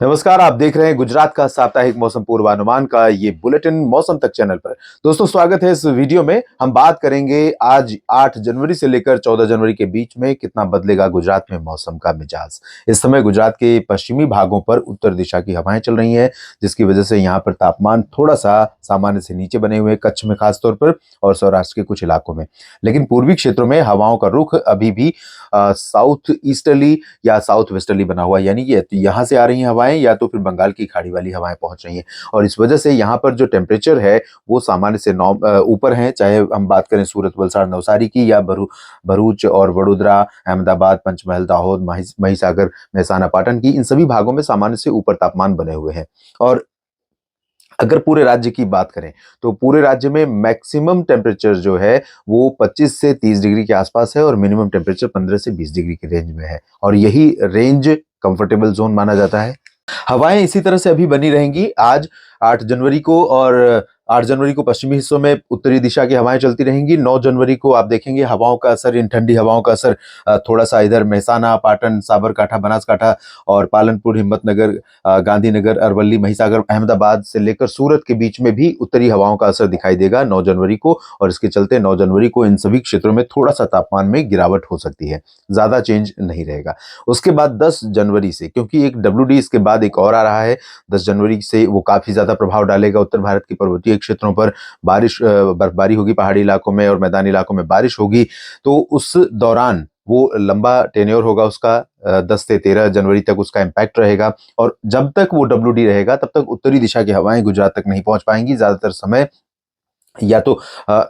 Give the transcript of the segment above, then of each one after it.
नमस्कार, आप देख रहे हैं गुजरात का साप्ताहिक मौसम पूर्वानुमान का ये बुलेटिन मौसम तक चैनल पर। दोस्तों, स्वागत है इस वीडियो में। हम बात करेंगे आज 8 जनवरी से लेकर 14 जनवरी के बीच में कितना बदलेगा गुजरात में मौसम का मिजाज। इस समय गुजरात के पश्चिमी भागों पर उत्तर दिशा की हवाएं चल रही हैं, जिसकी वजह से यहाँ पर तापमान थोड़ा-सा सामान्य से नीचे बने हुए हैं, कच्छ में खास तौर पर और सौराष्ट्र के कुछ इलाकों में। लेकिन पूर्वी क्षेत्रों में हवाओं का रुख अभी भी साउथ ईस्टर्ली या साउथ वेस्टर्ली बना हुआ है, यानी कि यहाँ से आ रही हैं हवाएं या तो फिर बंगाल की खाड़ी वाली हवाएं पहुंच रही हैं। और इस वजह से यहाँ पर जो टेम्परेचर है वो सामान्य से ऊपर है, चाहे हम बात करें सूरत, वलसाड़, नवसारी की या भरूच और वडोदरा, अहमदाबाद, पंचमहल, दाहोद, महिसागर, मेहसाना, पाटन की, इन सभी भागों में सामान्य से ऊपर तापमान बने हुए हैं। और अगर पूरे राज्य की बात करें तो पूरे राज्य में मैक्सिमम टेम्परेचर जो है वो 25 से 30 डिग्री के आसपास है और मिनिमम टेम्परेचर 15 से 20 डिग्री के रेंज में है, और यही रेंज कंफर्टेबल जोन माना जाता है। हवाएं इसी तरह से अभी बनी रहेंगी आज 8 जनवरी को, और 8 जनवरी को पश्चिमी हिस्सों में उत्तरी दिशा की हवाएं चलती रहेंगी। 9 जनवरी को आप देखेंगे हवाओं का असर, इन ठंडी हवाओं का असर थोड़ा-सा इधर मेहसाना, पाटन, साबरकांठा, बनासकांठा और पालनपुर, हिम्मतनगर, गांधीनगर, अरवली, महिसागर, अहमदाबाद से लेकर सूरत के बीच में भी उत्तरी हवाओं का असर दिखाई देगा 9 जनवरी को, और इसके चलते 9 जनवरी को इन सभी क्षेत्रों में थोड़ा-सा तापमान में गिरावट हो सकती है। ज़्यादा चेंज नहीं रहेगा। उसके बाद 10 जनवरी से, क्योंकि एक डब्ल्यूडी इसके बाद एक और आ रहा है, 10 जनवरी से वो काफ़ी ज़्यादा प्रभाव डालेगा उत्तर भारत के पर्वतीय क्षेत्रों पर। बर्फबारी होगी पहाड़ी इलाकों में और मैदानी इलाकों में बारिश होगी। तो उस दौरान वो लंबा टेन्योर होगा उसका, 10 से 13 जनवरी तक उसका इम्पैक्ट रहेगा। और जब तक वो डब्ल्यूडी रहेगा तब तक उत्तरी दिशा की हवाएं गुजरात तक नहीं पहुंच पाएंगी। ज़्यादातर समय या तो अ,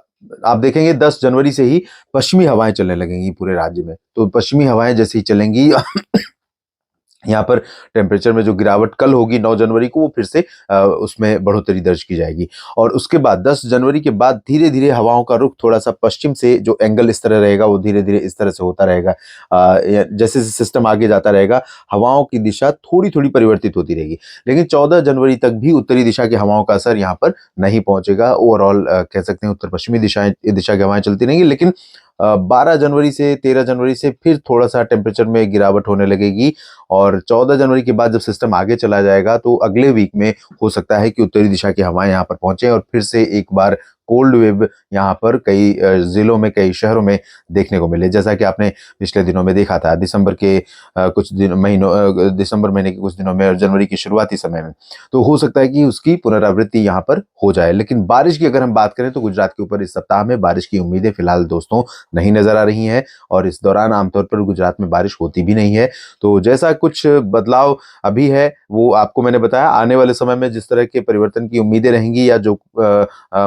आप देखेंगे 10 जनवरी से ही पश्चिमी हवाएं चलने लगेंगी पूरे राज्य में। तो पश्चिमी हवाएं जैसे ही चलेंगी यहाँ पर टेम्परेचर में जो गिरावट कल होगी 9 जनवरी को, वो फिर से उसमें बढ़ोतरी दर्ज की जाएगी। और उसके बाद 10 जनवरी के बाद धीरे-धीरे हवाओं का रुख थोड़ा-सा पश्चिम से, जो एंगल इस तरह रहेगा वो धीरे-धीरे इस तरह से होता रहेगा। जैसे-जैसे सिस्टम आगे जाता रहेगा हवाओं की दिशा थोड़ी-थोड़ी परिवर्तित होती रहेगी। लेकिन 14 जनवरी तक भी उत्तरी दिशा की हवाओं का असर यहाँ पर नहीं पहुँचेगा। ओवरऑल कह सकते हैं उत्तर पश्चिमी दिशा की हवाएँ चलती रहेंगी। लेकिन 12 जनवरी से 13 जनवरी से फिर थोड़ा-सा टेम्परेचर में गिरावट होने लगेगी, और 14 जनवरी के बाद जब सिस्टम आगे चला जाएगा तो अगले वीक में हो सकता है कि उत्तरी दिशा की हवाएं यहाँ पर पहुंचे और फिर से एक बार कोल्ड वेव यहाँ पर कई जिलों में, कई शहरों में देखने को मिले, जैसा कि आपने पिछले दिनों में देखा था दिसंबर महीने के कुछ दिनों में और जनवरी की शुरुआती समय में। तो हो सकता है कि उसकी पुनरावृत्ति यहाँ पर हो जाए। लेकिन बारिश की अगर हम बात करें तो गुजरात के ऊपर इस सप्ताह में बारिश की उम्मीदें फिलहाल दोस्तों नहीं नजर आ रही हैं, और इस दौरान आमतौर पर गुजरात में बारिश होती भी नहीं है। तो जैसा कुछ बदलाव अभी है वो आपको मैंने बताया। आने वाले समय में जिस तरह के परिवर्तन की उम्मीदें रहेंगी या जो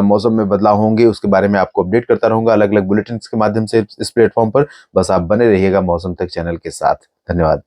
मौसम में बदलाव होंगे उसके बारे में आपको अपडेट करता रहूंगा अलग अलग बुलेटिन के माध्यम से इस प्लेटफॉर्म पर। बस आप बने रहिएगा मौसम तक चैनल के साथ। धन्यवाद।